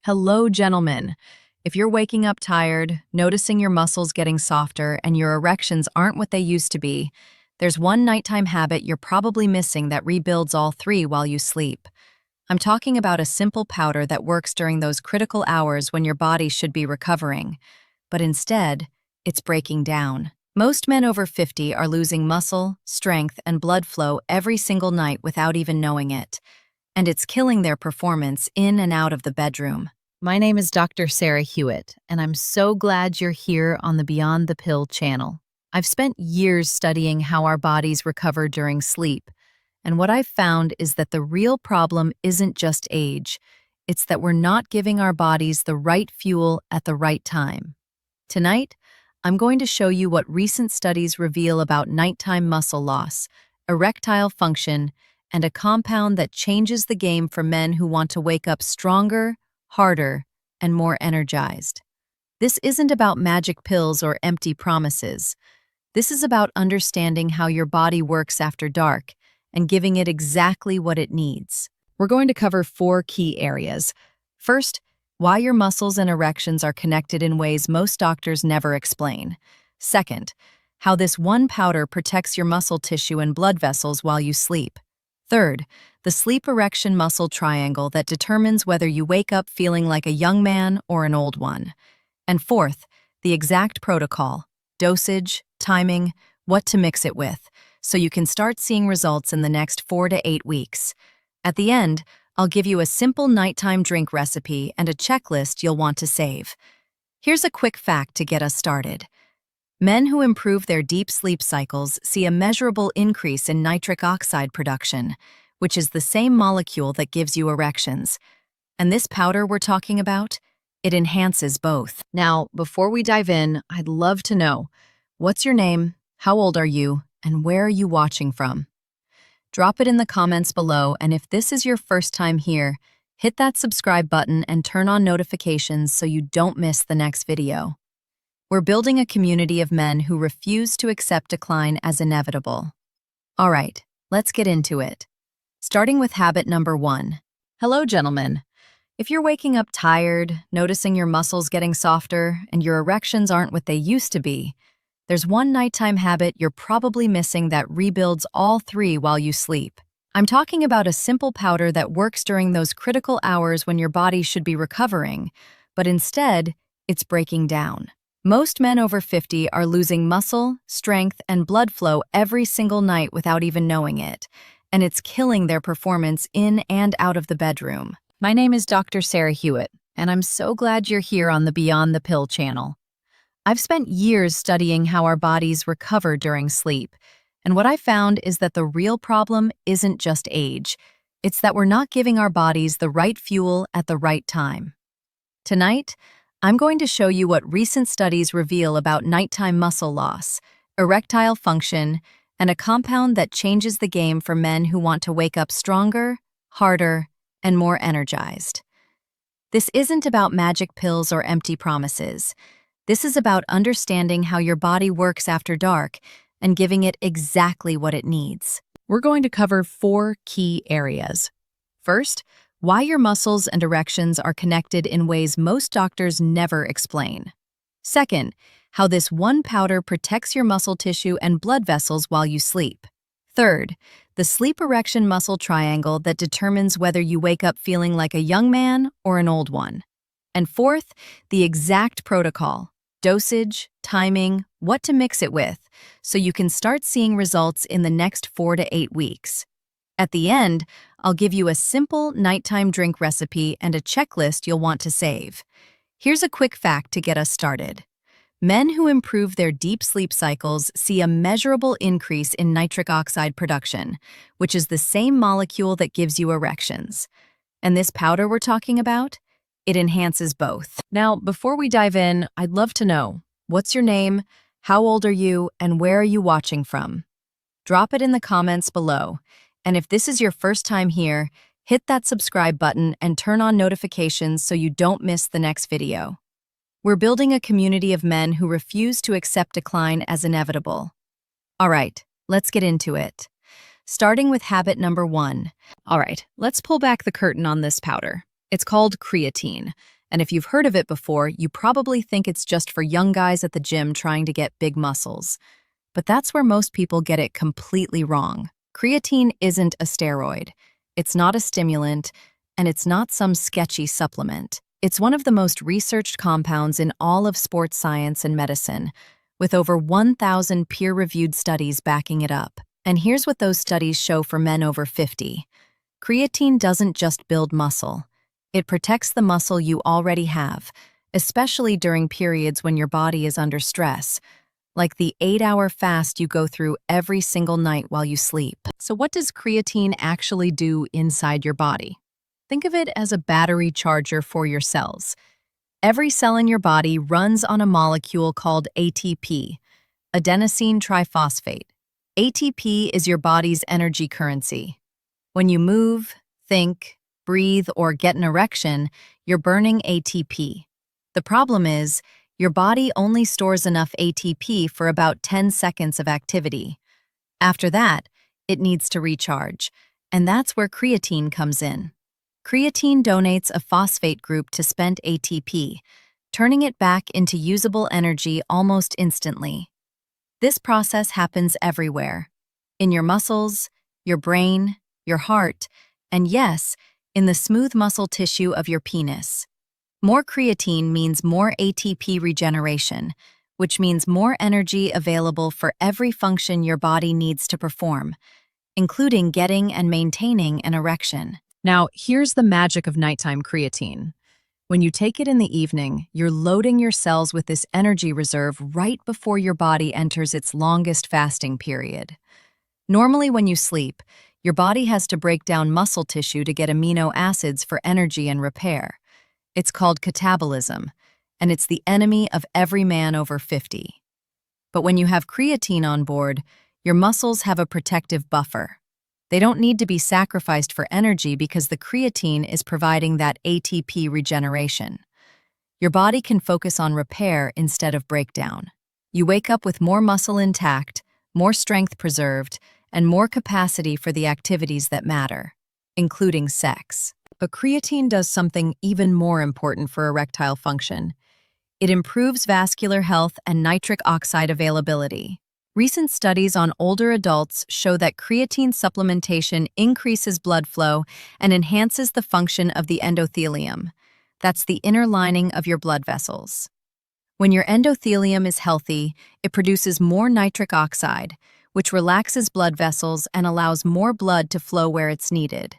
Hello, gentlemen. If you're waking up tired, noticing your muscles getting softer, and your erections aren't what they used to be, there's one nighttime habit you're probably missing that rebuilds all three while you sleep. I'm talking about a simple powder that works during those critical hours when your body should be recovering. But instead, it's breaking down. Most men over 50 are losing muscle, strength, and blood flow every single night without even knowing it. And it's killing their performance in and out of the bedroom. My name is Dr. Sarah Hewitt, and I'm so glad you're here on the Beyond the Pill channel. I've spent years studying how our bodies recover during sleep, and what I've found is that the real problem isn't just age, it's that we're not giving our bodies the right fuel at the right time. Tonight, I'm going to show you what recent studies reveal about nighttime muscle loss, erectile function, and a compound that changes the game for men who want to wake up stronger, harder, and more energized. This isn't about magic pills or empty promises. This is about understanding how your body works after dark and giving it exactly what it needs. We're going to cover 4 key areas. First, why your muscles and erections are connected in ways most doctors never explain. Second, how this one powder protects your muscle tissue and blood vessels while you sleep. Third, the sleep-erection muscle triangle that determines whether you wake up feeling like a young man or an old one. And fourth, the exact protocol, dosage, timing, what to mix it with, so you can start seeing results in the next 4 to 8 weeks. At the end, I'll give you a simple nighttime drink recipe and a checklist you'll want to save. Here's a quick fact to get us started. Men who improve their deep sleep cycles see a measurable increase in nitric oxide production, which is the same molecule that gives you erections. And this powder we're talking about, it enhances both. Now, before we dive in, I'd love to know, what's your name, how old are you, and where are you watching from? Drop it in the comments below, and if this is your first time here, hit that subscribe button and turn on notifications so you don't miss the next video. We're building a community of men who refuse to accept decline as inevitable. All right, let's get into it. Starting with habit number 1. Hello, gentlemen. If you're waking up tired, noticing your muscles getting softer, and your erections aren't what they used to be, there's one nighttime habit you're probably missing that rebuilds all 3 while you sleep. I'm talking about a simple powder that works during those critical hours when your body should be recovering, but instead, it's breaking down. Most men over 50 are losing muscle, strength, and blood flow every single night without even knowing it, and it's killing their performance in and out of the bedroom. My name is Dr. Sarah Hewitt, and I'm so glad you're here on the Beyond the Pill channel. I've spent years studying how our bodies recover during sleep, and what I found is that the real problem isn't just age, it's that we're not giving our bodies the right fuel at the right time. Tonight, I'm going to show you what recent studies reveal about nighttime muscle loss, erectile function, and a compound that changes the game for men who want to wake up stronger, harder, and more energized. This isn't about magic pills or empty promises. This is about understanding how your body works after dark and giving it exactly what it needs. We're going to cover 4 key areas. First, why your muscles and erections are connected in ways most doctors never explain. Second, how this one powder protects your muscle tissue and blood vessels while you sleep. Third, the sleep-erection muscle triangle that determines whether you wake up feeling like a young man or an old one. And fourth, the exact protocol, dosage, timing, what to mix it with, so you can start seeing results in the next 4 to 8 weeks. At the end, I'll give you a simple nighttime drink recipe and a checklist you'll want to save. Here's a quick fact to get us started. Men who improve their deep sleep cycles see a measurable increase in nitric oxide production, which is the same molecule that gives you erections. And this powder we're talking about? It enhances both. Now, before we dive in, I'd love to know, what's your name, how old are you, and where are you watching from? Drop it in the comments below. And if this is your first time here, hit that subscribe button and turn on notifications so you don't miss the next video. We're building a community of men who refuse to accept decline as inevitable. All right, let's get into it. Starting with habit number 1. All right, let's pull back the curtain on this powder. It's called creatine, and if you've heard of it before, you probably think it's just for young guys at the gym trying to get big muscles. But that's where most people get it completely wrong. Creatine isn't a steroid, it's not a stimulant, and it's not some sketchy supplement. It's one of the most researched compounds in all of sports science and medicine, with over 1,000 peer-reviewed studies backing it up. And here's what those studies show for men over 50. Creatine doesn't just build muscle. It protects the muscle you already have, especially during periods when your body is under stress, like the 8-hour fast you go through every single night while you sleep. So what does creatine actually do inside your body? Think of it as a battery charger for your cells. Every cell in your body runs on a molecule called ATP, adenosine triphosphate. ATP is your body's energy currency. When you move, think, breathe, or get an erection, you're burning ATP. The problem is, your body only stores enough ATP for about 10 seconds of activity. After that, it needs to recharge, and that's where creatine comes in. Creatine donates a phosphate group to spent ATP, turning it back into usable energy almost instantly. This process happens everywhere, in your muscles, your brain, your heart, and yes, in the smooth muscle tissue of your penis. More creatine means more ATP regeneration, which means more energy available for every function your body needs to perform, including getting and maintaining an erection. Now, here's the magic of nighttime creatine. When you take it in the evening, you're loading your cells with this energy reserve right before your body enters its longest fasting period. Normally, when you sleep, your body has to break down muscle tissue to get amino acids for energy and repair. It's called catabolism, and it's the enemy of every man over 50. But when you have creatine on board, your muscles have a protective buffer. They don't need to be sacrificed for energy because the creatine is providing that ATP regeneration. Your body can focus on repair instead of breakdown. You wake up with more muscle intact, more strength preserved, and more capacity for the activities that matter, including sex. But creatine does something even more important for erectile function. It improves vascular health and nitric oxide availability. Recent studies on older adults show that creatine supplementation increases blood flow and enhances the function of the endothelium. That's the inner lining of your blood vessels. When your endothelium is healthy, it produces more nitric oxide, which relaxes blood vessels and allows more blood to flow where it's needed.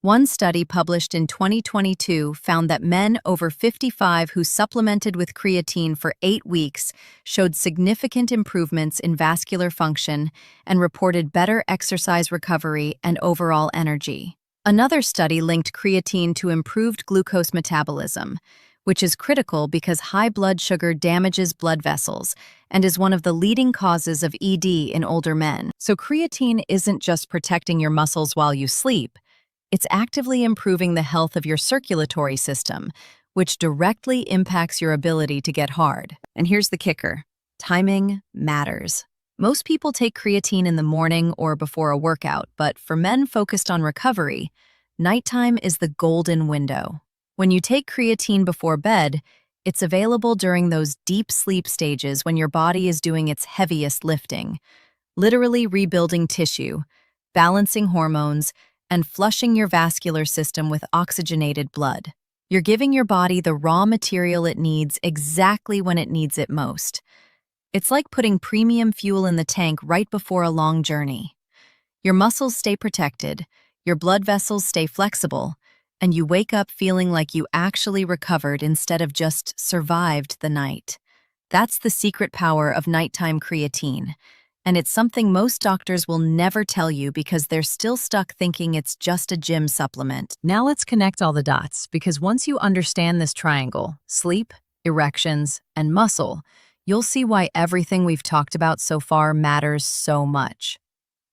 One study published in 2022 found that men over 55 who supplemented with creatine for 8 weeks showed significant improvements in vascular function and reported better exercise recovery and overall energy. Another study linked creatine to improved glucose metabolism, which is critical because high blood sugar damages blood vessels and is one of the leading causes of ED in older men. So creatine isn't just protecting your muscles while you sleep. It's actively improving the health of your circulatory system, which directly impacts your ability to get hard. And here's the kicker: timing matters. Most people take creatine in the morning or before a workout, but for men focused on recovery, nighttime is the golden window. When you take creatine before bed, it's available during those deep sleep stages when your body is doing its heaviest lifting, literally rebuilding tissue, balancing hormones, and flushing your vascular system with oxygenated blood. You're giving your body the raw material it needs exactly when it needs it most. It's like putting premium fuel in the tank right before a long journey. Your muscles stay protected, your blood vessels stay flexible, and you wake up feeling like you actually recovered instead of just survived the night. That's the secret power of nighttime creatine. And it's something most doctors will never tell you because they're still stuck thinking it's just a gym supplement. Now let's connect all the dots, because once you understand this triangle, sleep, erections, and muscle, you'll see why everything we've talked about so far matters so much.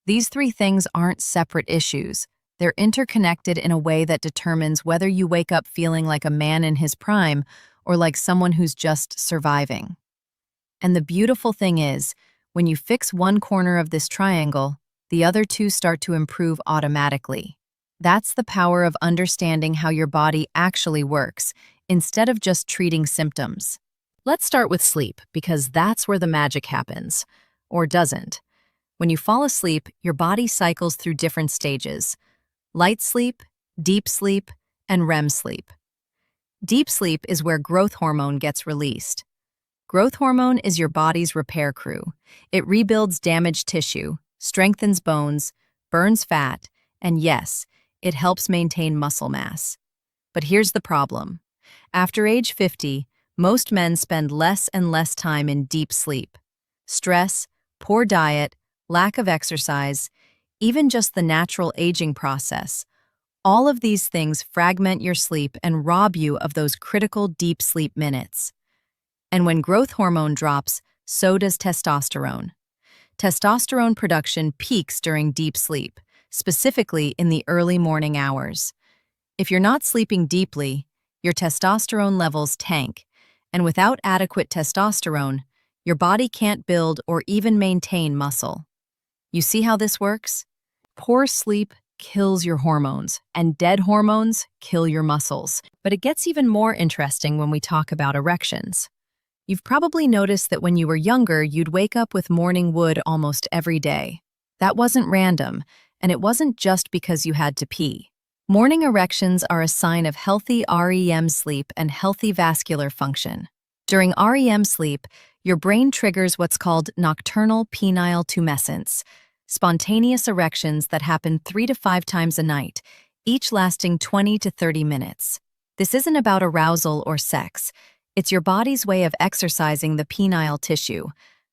These 3 things aren't separate issues. They're interconnected in a way that determines whether you wake up feeling like a man in his prime or like someone who's just surviving. And the beautiful thing is, when you fix one corner of this triangle, the other 2 start to improve automatically. That's the power of understanding how your body actually works, instead of just treating symptoms. Let's start with sleep, because that's where the magic happens. Or doesn't. When you fall asleep, your body cycles through different stages: light sleep, deep sleep, and REM sleep. Deep sleep is where growth hormone gets released. Growth hormone is your body's repair crew. It rebuilds damaged tissue, strengthens bones, burns fat, and yes, it helps maintain muscle mass. But here's the problem. After age 50, most men spend less and less time in deep sleep. Stress, poor diet, lack of exercise, even just the natural aging process, all of these things fragment your sleep and rob you of those critical deep sleep minutes. And when growth hormone drops, so does testosterone. Testosterone production peaks during deep sleep, specifically in the early morning hours. If you're not sleeping deeply, your testosterone levels tank, and without adequate testosterone, your body can't build or even maintain muscle. You see how this works? Poor sleep kills your hormones, and dead hormones kill your muscles. But it gets even more interesting when we talk about erections. You've probably noticed that when you were younger, you'd wake up with morning wood almost every day. That wasn't random, and it wasn't just because you had to pee. Morning erections are a sign of healthy REM sleep and healthy vascular function. During REM sleep, your brain triggers what's called nocturnal penile tumescence, spontaneous erections that happen 3 to 5 times a night, each lasting 20 to 30 minutes. This isn't about arousal or sex. It's your body's way of exercising the penile tissue,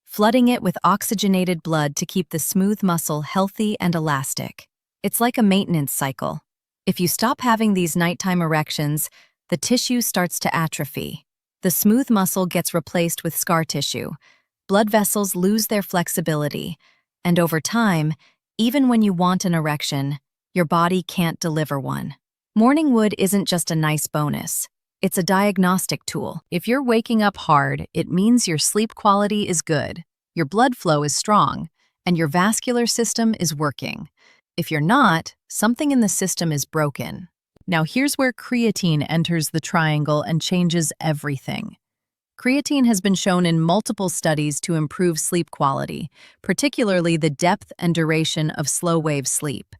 flooding it with oxygenated blood to keep the smooth muscle healthy and elastic. It's like a maintenance cycle. If you stop having these nighttime erections, the tissue starts to atrophy. The smooth muscle gets replaced with scar tissue. Blood vessels lose their flexibility. And over time, even when you want an erection, your body can't deliver one. Morning wood isn't just a nice bonus. It's a diagnostic tool. If you're waking up hard, it means your sleep quality is good, your blood flow is strong, and your vascular system is working. If you're not, something in the system is broken. Now here's where creatine enters the triangle and changes everything. Creatine has been shown in multiple studies to improve sleep quality, particularly the depth and duration of slow-wave sleep.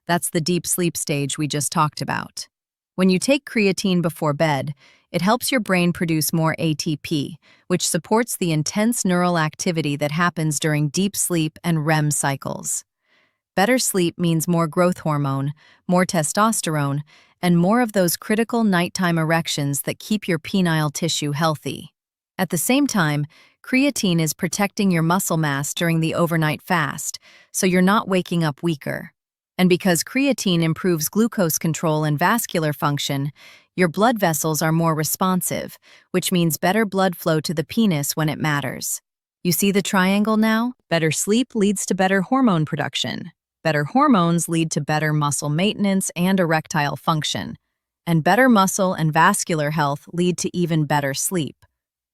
That's the deep sleep stage we just talked about. When you take creatine before bed, it helps your brain produce more ATP, which supports the intense neural activity that happens during deep sleep and REM cycles. Better sleep means more growth hormone, more testosterone, and more of those critical nighttime erections that keep your penile tissue healthy. At the same time, creatine is protecting your muscle mass during the overnight fast, so you're not waking up weaker. And because creatine improves glucose control and vascular function, your blood vessels are more responsive, which means better blood flow to the penis when it matters. You see the triangle now? Better sleep leads to better hormone production. Better hormones lead to better muscle maintenance and erectile function. And better muscle and vascular health lead to even better sleep.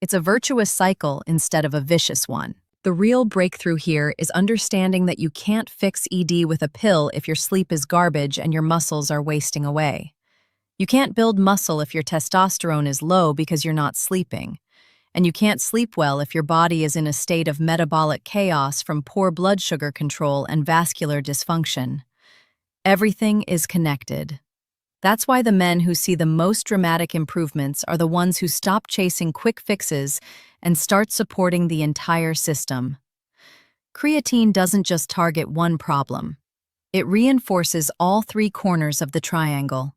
It's a virtuous cycle instead of a vicious one. The real breakthrough here is understanding that you can't fix ED with a pill if your sleep is garbage and your muscles are wasting away. You can't build muscle if your testosterone is low because you're not sleeping. And you can't sleep well if your body is in a state of metabolic chaos from poor blood sugar control and vascular dysfunction. Everything is connected. That's why the men who see the most dramatic improvements are the ones who stop chasing quick fixes and start supporting the entire system. Creatine doesn't just target one problem. It reinforces all 3 corners of the triangle.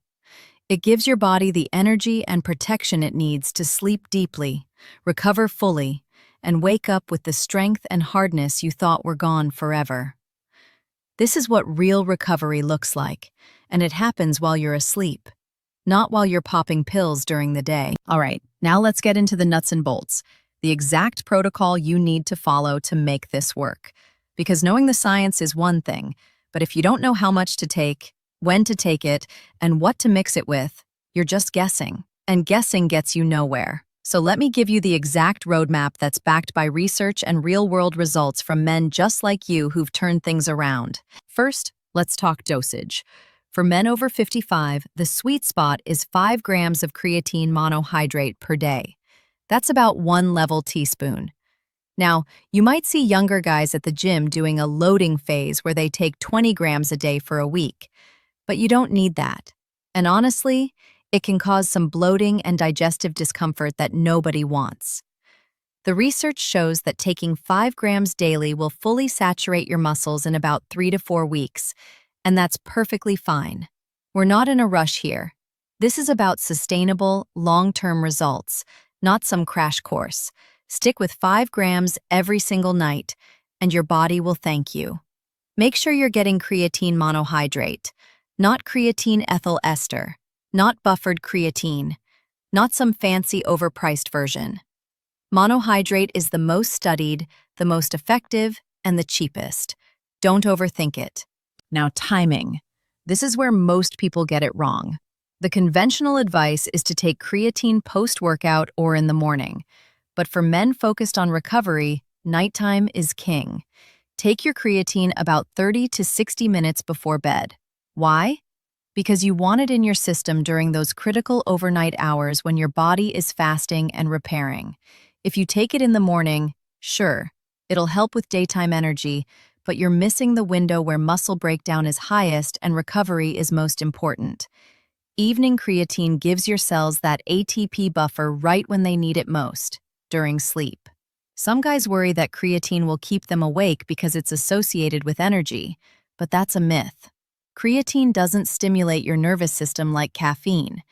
It gives your body the energy and protection it needs to sleep deeply, recover fully, and wake up with the strength and hardness you thought were gone forever. This is what real recovery looks like, and it happens while you're asleep, not while you're popping pills during the day. All right, now let's get into the nuts and bolts, the exact protocol you need to follow to make this work. Because knowing the science is one thing, but if you don't know how much to take, when to take it, and what to mix it with, you're just guessing. And guessing gets you nowhere. So let me give you the exact roadmap that's backed by research and real-world results from men just like you who've turned things around. First, let's talk dosage. For men over 55, the sweet spot is 5 grams of creatine monohydrate per day. That's about 1 level teaspoon. Now, you might see younger guys at the gym doing a loading phase where they take 20 grams a day for a week, but you don't need that. And honestly, it can cause some bloating and digestive discomfort that nobody wants. The research shows that taking 5 grams daily will fully saturate your muscles in about 3 to 4 weeks, and that's perfectly fine. We're not in a rush here. This is about sustainable, long-term results, not some crash course. Stick with 5 grams every single night, and your body will thank you. Make sure you're getting creatine monohydrate, not creatine ethyl ester, not buffered creatine, not some fancy overpriced version. Monohydrate is the most studied, the most effective, and the cheapest. Don't overthink it. Now, timing. This is where most people get it wrong. The conventional advice is to take creatine post-workout or in the morning. But for men focused on recovery, nighttime is king. Take your creatine about 30 to 60 minutes before bed. Why? Because you want it in your system during those critical overnight hours when your body is fasting and repairing. If you take it in the morning, sure, it'll help with daytime energy, but you're missing the window where muscle breakdown is highest and recovery is most important. Evening creatine gives your cells that ATP buffer right when they need it most, during sleep. Some guys worry that creatine will keep them awake because it's associated with energy, but that's a myth. Creatine doesn't stimulate your nervous system like caffeine.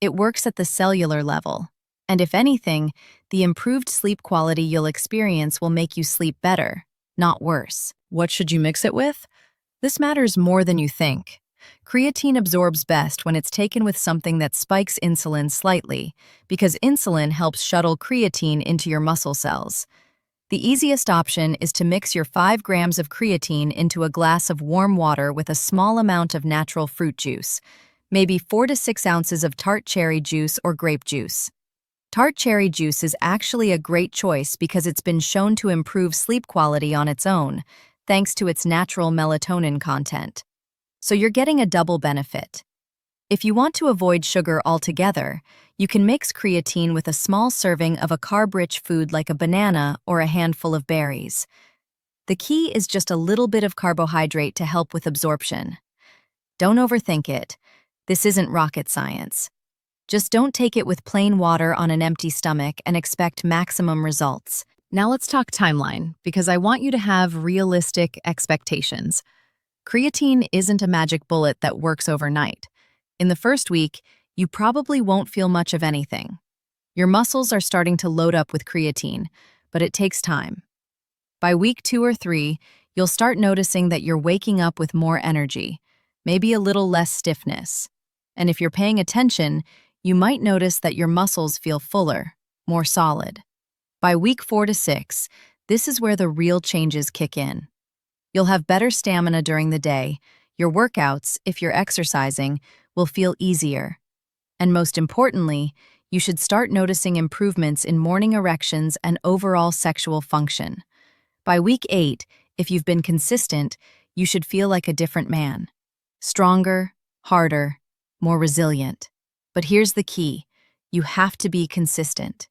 It works at the cellular level. And if anything, the improved sleep quality you'll experience will make you sleep better, not worse. What should you mix it with? This matters more than you think. Creatine absorbs best when it's taken with something that spikes insulin slightly, because insulin helps shuttle creatine into your muscle cells. The easiest option is to mix your 5 grams of creatine into a glass of warm water with a small amount of natural fruit juice, maybe 4 to 6 ounces of tart cherry juice or grape juice. Tart cherry juice is actually a great choice because it's been shown to improve sleep quality on its own, thanks to its natural melatonin content. So you're getting a double benefit. If you want to avoid sugar altogether, you can mix creatine with a small serving of a carb-rich food like a banana or a handful of berries. The key is just a little bit of carbohydrate to help with absorption. Don't overthink it. This isn't rocket science. Just don't take it with plain water on an empty stomach and expect maximum results. Now let's talk timeline, because I want you to have realistic expectations. Creatine isn't a magic bullet that works overnight. In the first week, you probably won't feel much of anything. Your muscles are starting to load up with creatine, but it takes time. By week 2 or 3, you'll start noticing that you're waking up with more energy, maybe a little less stiffness. And if you're paying attention, you might notice that your muscles feel fuller, more solid. By week 4 to 6, this is where the real changes kick in. You'll have better stamina during the day. Your workouts, if you're exercising, will feel easier. And most importantly, you should start noticing improvements in morning erections and overall sexual function. By week 8, if you've been consistent, you should feel like a different man. Stronger, harder, more resilient. But here's the key. You have to be consistent.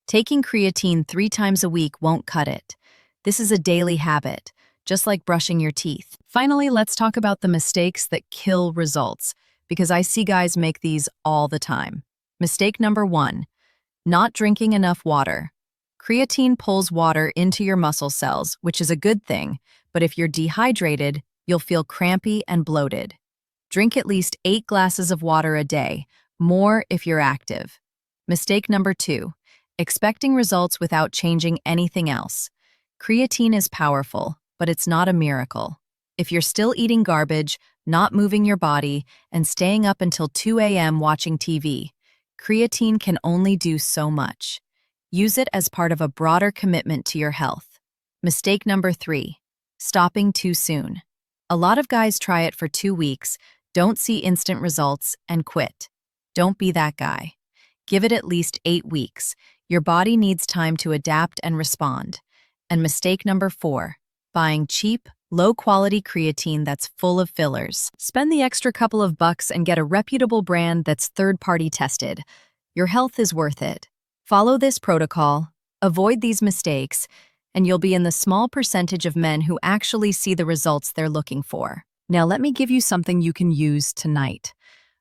Taking creatine 3 times a week won't cut it. This is a daily habit, just like brushing your teeth. Finally, let's talk about the mistakes that kill results, because I see guys make these all the time. Mistake number 1, not drinking enough water. Creatine pulls water into your muscle cells, which is a good thing, but if you're dehydrated, you'll feel crampy and bloated. Drink at least 8 glasses of water a day, more if you're active. Mistake number 2, expecting results without changing anything else. Creatine is powerful, but it's not a miracle. If you're still eating garbage, not moving your body, and staying up until 2 a.m. watching TV, creatine can only do so much. Use it as part of a broader commitment to your health. Mistake number 3, stopping too soon. A lot of guys try it for 2 weeks, don't see instant results, and quit. Don't be that guy. Give it at least 8 weeks. Your body needs time to adapt and respond. And mistake number 4, buying cheap, low-quality creatine that's full of fillers. Spend the extra couple of bucks and get a reputable brand that's third-party tested. Your health is worth it. Follow this protocol, avoid these mistakes, and you'll be in the small percentage of men who actually see the results they're looking for. Now let me give you something you can use tonight.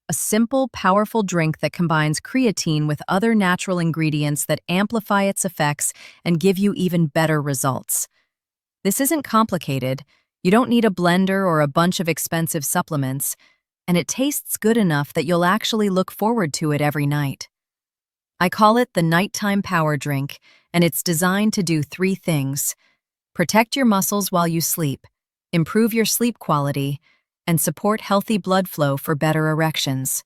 A simple, powerful drink that combines creatine with other natural ingredients that amplify its effects and give you even better results. This isn't complicated. You don't need a blender or a bunch of expensive supplements, and it tastes good enough that you'll actually look forward to it every night. I call it the nighttime power drink, and it's designed to do 3 things: protect your muscles while you sleep, improve your sleep quality, and support healthy blood flow for better erections.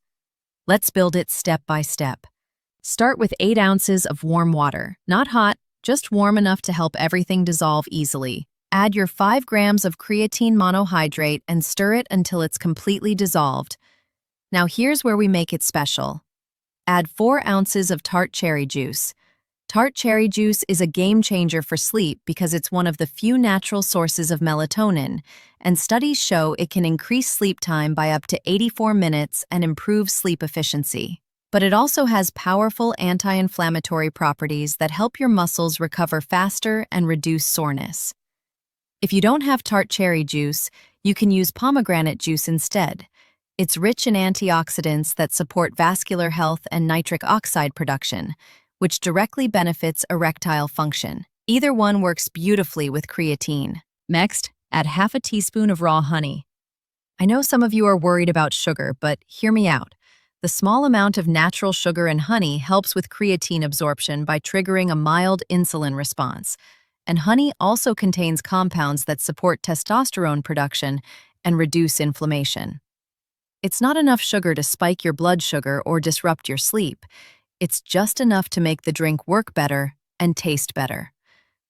Let's build it step by step. Start with 8 ounces of warm water, not hot, just warm enough to help everything dissolve easily. Add your 5 grams of creatine monohydrate and stir it until it's completely dissolved. Now here's where we make it special. Add 4 ounces of tart cherry juice. Tart cherry juice is a game changer for sleep because it's one of the few natural sources of melatonin, and studies show it can increase sleep time by up to 84 minutes and improve sleep efficiency. But it also has powerful anti-inflammatory properties that help your muscles recover faster and reduce soreness. If you don't have tart cherry juice, you can use pomegranate juice instead. It's rich in antioxidants that support vascular health and nitric oxide production, which directly benefits erectile function. Either one works beautifully with creatine. Next, add half a teaspoon of raw honey. I know some of you are worried about sugar, but hear me out. The small amount of natural sugar in honey helps with creatine absorption by triggering a mild insulin response. And honey also contains compounds that support testosterone production and reduce inflammation. It's not enough sugar to spike your blood sugar or disrupt your sleep. It's just enough to make the drink work better and taste better.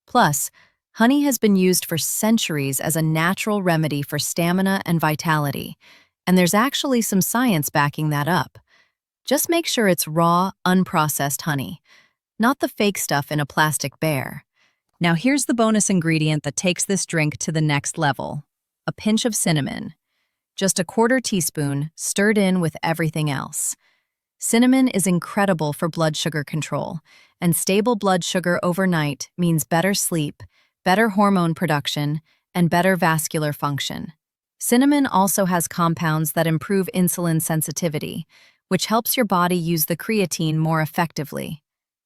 Plus, honey has been used for centuries as a natural remedy for stamina and vitality, and there's actually some science backing that up. Just make sure it's raw, unprocessed honey, not the fake stuff in a plastic bear. Now here's the bonus ingredient that takes this drink to the next level: a pinch of cinnamon. Just a 1/4 teaspoon, stirred in with everything else. Cinnamon is incredible for blood sugar control, and stable blood sugar overnight means better sleep, better hormone production, and better vascular function. Cinnamon also has compounds that improve insulin sensitivity, which helps your body use the creatine more effectively.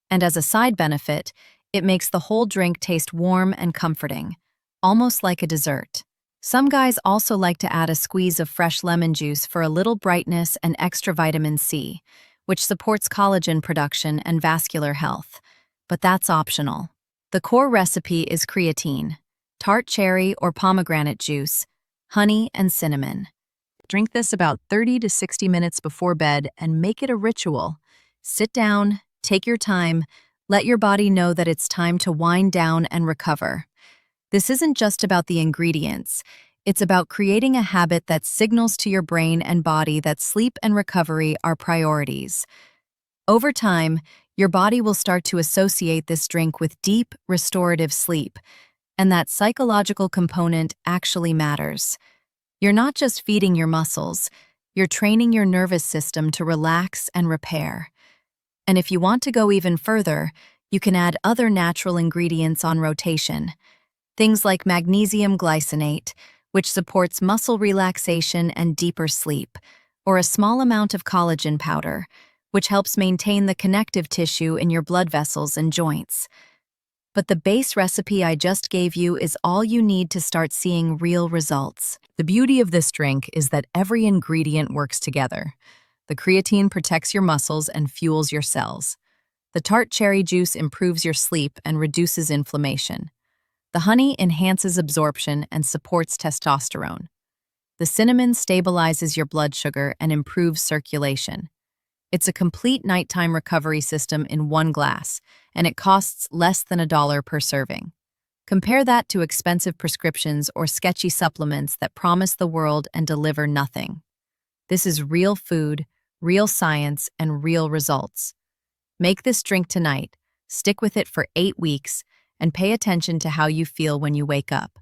And as a side benefit, it makes the whole drink taste warm and comforting, almost like a dessert. Some guys also like to add a squeeze of fresh lemon juice for a little brightness and extra vitamin C, which supports collagen production and vascular health. But that's optional. The core recipe is creatine, tart cherry or pomegranate juice, honey, and cinnamon. Drink this about 30 to 60 minutes before bed and make it a ritual. Sit down, take your time, let your body know that it's time to wind down and recover. This isn't just about the ingredients. It's about creating a habit that signals to your brain and body that sleep and recovery are priorities. Over time, your body will start to associate this drink with deep, restorative sleep, and that psychological component actually matters. You're not just feeding your muscles, you're training your nervous system to relax and repair. And if you want to go even further, you can add other natural ingredients on rotation. Things like magnesium glycinate, which supports muscle relaxation and deeper sleep, or a small amount of collagen powder, which helps maintain the connective tissue in your blood vessels and joints. But the base recipe I just gave you is all you need to start seeing real results. The beauty of this drink is that every ingredient works together. The creatine protects your muscles and fuels your cells. The tart cherry juice improves your sleep and reduces inflammation. The honey enhances absorption and supports testosterone. The cinnamon stabilizes your blood sugar and improves circulation. It's a complete nighttime recovery system in one glass, and it costs less than $1 per serving. Compare that to expensive prescriptions or sketchy supplements that promise the world and deliver nothing. This is real food, real science, and real results. Make this drink tonight, stick with it for 8 weeks, and pay attention to how you feel when you wake up.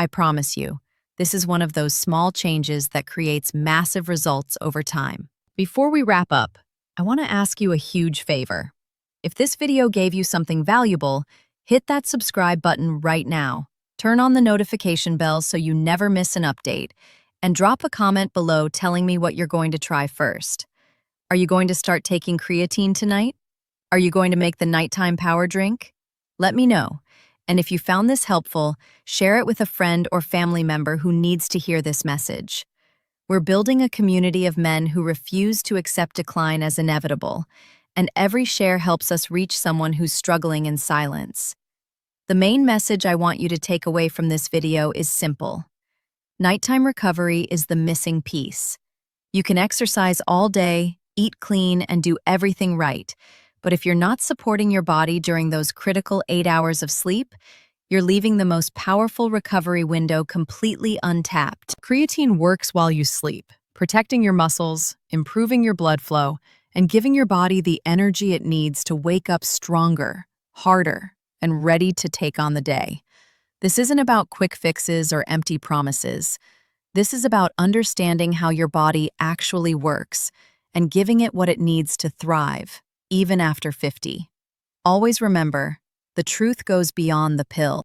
I promise you, this is one of those small changes that creates massive results over time. Before we wrap up, I want to ask you a huge favor. If this video gave you something valuable, hit that subscribe button right now. Turn on the notification bell so you never miss an update, and drop a comment below telling me what you're going to try first. Are you going to start taking creatine tonight? Are you going to make the nighttime power drink? Let me know. And if you found this helpful, share it with a friend or family member who needs to hear this message. We're building a community of men who refuse to accept decline as inevitable, and every share helps us reach someone who's struggling in silence. The main message I want you to take away from this video is simple. Nighttime recovery is the missing piece. You can exercise all day, eat clean, and do everything right, but if you're not supporting your body during those critical 8 hours of sleep, you're leaving the most powerful recovery window completely untapped. Creatine works while you sleep, protecting your muscles, improving your blood flow, and giving your body the energy it needs to wake up stronger, harder, and ready to take on the day. This isn't about quick fixes or empty promises. This is about understanding how your body actually works and giving it what it needs to thrive, even after 50. Always remember, the truth goes beyond the pill.